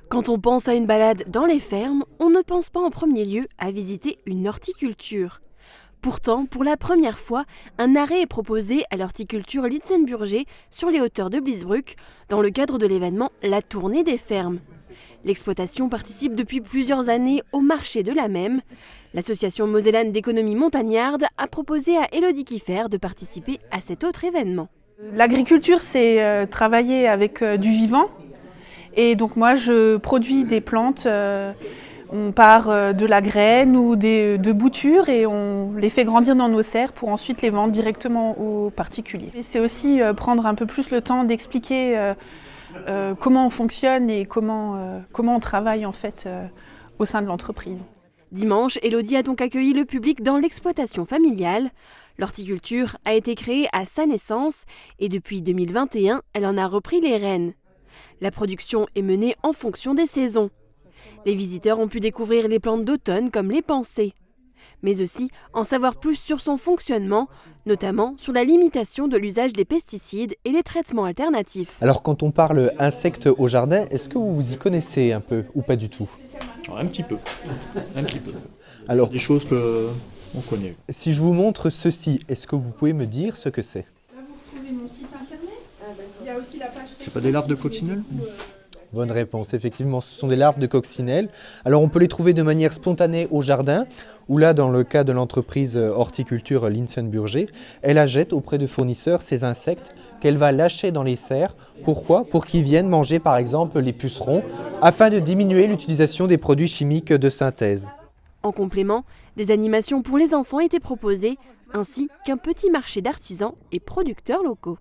Quand on pense à une balade dans les fermes, on ne pense pas en premier lieu à visiter une horticulture. Pourtant, pour la première fois, un arrêt est proposé à l'horticulture Litzenburger sur les hauteurs de Bliesbruck dans le cadre de l'événement La Tournée des fermes. L'exploitation participe depuis plusieurs années au marché de la Memme. L'association mosellane d'économie montagnarde a proposé à Élodie Kiffer de participer à cet autre événement. L'agriculture, c'est travailler avec du vivant. Et donc moi, je produis des plantes. On part de la graine ou de boutures et on les fait grandir dans nos serres pour ensuite les vendre directement aux particuliers. Et c'est aussi prendre un peu plus le temps d'expliquer comment on fonctionne et comment on travaille en fait au sein de l'entreprise. Dimanche, Élodie a donc accueilli le public dans l'exploitation familiale. L'horticulture a été créée à sa naissance et depuis 2021, elle en a repris les rênes. La production est menée en fonction des saisons. Les visiteurs ont pu découvrir les plantes d'automne comme les pensées, mais aussi en savoir plus sur son fonctionnement, notamment sur la limitation de l'usage des pesticides et les traitements alternatifs. Alors quand on parle insectes au jardin, est-ce que vous vous y connaissez un peu ou pas du tout? Un petit peu. Alors, des choses qu'on connaît. Si je vous montre ceci, est-ce que vous pouvez me dire ce que c'est? Là, vous retrouvez mon site internet. Il y a aussi la page. C'est pas des larves de coccinelle? Bonne réponse, effectivement, ce sont des larves de coccinelle. Alors on peut les trouver de manière spontanée au jardin, ou là dans le cas de l'entreprise horticulture Litzenburger, elle achète auprès de fournisseurs ces insectes qu'elle va lâcher dans les serres. Pourquoi? Pour qu'ils viennent manger par exemple les pucerons, afin de diminuer l'utilisation des produits chimiques de synthèse. En complément, des animations pour les enfants étaient proposées, ainsi qu'un petit marché d'artisans et producteurs locaux.